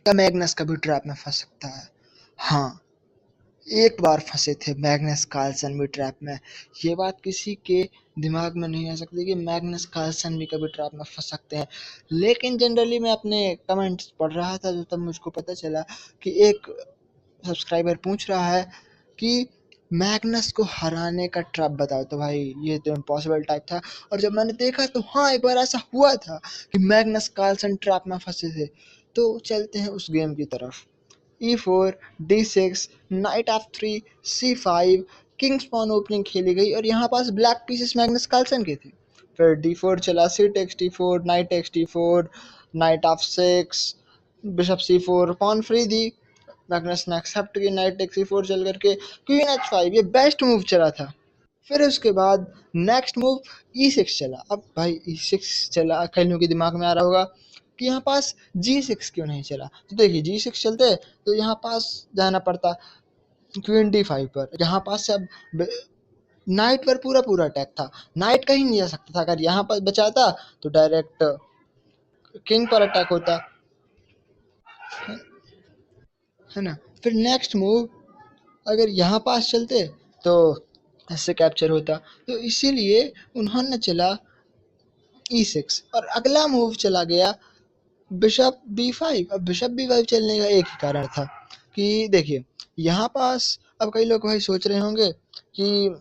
क्या मैग्नस कभी ट्रैप में फंस सकता है? हाँ, एक बार फंसे थे मैग्नस कार्लसन भी ट्रैप में। ये बात किसी के दिमाग में नहीं आ सकती कि मैग्नस कार्लसन भी कभी ट्रैप में फंस सकते हैं। लेकिन जनरली मैं अपने कमेंट्स पढ़ रहा था, तो तब मुझको पता चला कि एक सब्सक्राइबर पूछ रहा है कि मैग्नस को हराने का ट्रैप बताओ। तो भाई ये तो इम्पॉसिबल टाइप था, और जब मैंने देखा तो हाँ, एक बार ऐसा हुआ था कि मैग्नस कार्लसन ट्रैप में फंसे थे। तो चलते हैं उस गेम की तरफ। E4, D6, night F3, C5, Kings pawn opening खेली गई और यहाँ पास ब्लैक पीसेस मैग्नस कार्लसन के थे। फिर D4 चला, C takes D4, knight takes D4, knight F6, bishop C4, pawn free दी, मैग्नस ने एक्सेप्ट की, नाइट टेक्स C4 चल करके क्वीन H5, ये बेस्ट मूव चला था। फिर उसके बाद नेक्स्ट मूव E6 चला। अब भाई E6 चला, कई लोगों के दिमाग में आ रहा होगा कि यहाँ पास G6 क्यों नहीं चला। तो देखिए G6 चलते तो यहाँ पास जाना पड़ता क्वीन D5 पर। यहाँ पास से अब नाइट पर पूरा पूरा अटैक था, नाइट कहीं नहीं जा सकता था। अगर यहाँ पर बचाता तो डायरेक्ट किंग पर अटैक होता, है ना। फिर नेक्स्ट मूव अगर यहाँ पास चलते तो ऐसे कैप्चर होता, तो इसीलिए उन्होंने चला E6 और अगला मूव चला गया बिशप B5। अब बिशप B5 चलने का एक ही कारण था कि देखिए यहाँ पास, अब कई लोग भाई सोच रहे होंगे कि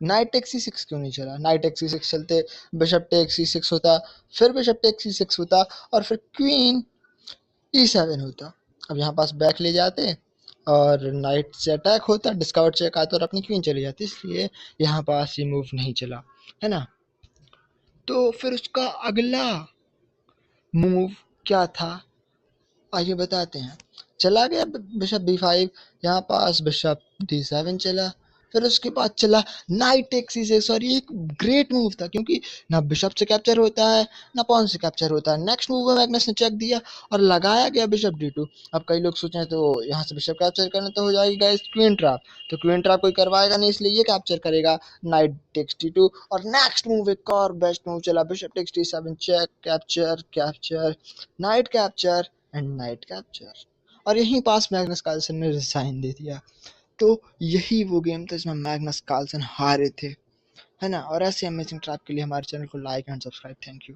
नाइट टेक C6 क्यों नहीं चला। नाइट टेक C6 चलते बिशप टेक C6 होता, फिर बिशप टेक C6 होता और फिर क्वीन E7 होता। अब यहाँ पास बैक ले जाते और नाइट से अटैक होता, डिस्कवर चेक आता और अपनी क्वीन चली जाती, इसलिए यहाँ पास ये मूव नहीं चला, है ना। तो फिर उसका अगला मूव क्या था आइए बताते हैं। चला गया बिशप B5, यहाँ पास बिशप D7 चला, फिर उसके बाद चला नाइट टेक C6 और ये एक ग्रेट मूव था क्योंकि ना बिशप से कैप्चर होता है ना पॉन से कैप्चर होता है। नेक्स्ट मूव में मैग्नस ने चेक दिया और लगाया गया बिशप D2। अब कई लोग सोचें तो यहाँ से बिशप कैप्चर करना तो हो जाएगी गाइस क्वीन ट्रैप, तो क्वीन ट्रैप कोई करवाएगा नहीं, इसलिए ये कैप्चर करेगा नाइट टेक्स D2। और नेक्स्ट मूव एक और बेस्ट मूव चला, bishop takes D7 check, capture capture, knight capture and knight capture, और यहीं पास मैग्नस कार्लसन ने रिजाइन दे दिया। तो यही वो गेम था जिसमें मैग्नस कार्लसन हारे थे, है ना। और ऐसे अमेजिंग ट्रैप के लिए हमारे चैनल को like and subscribe. Thank you.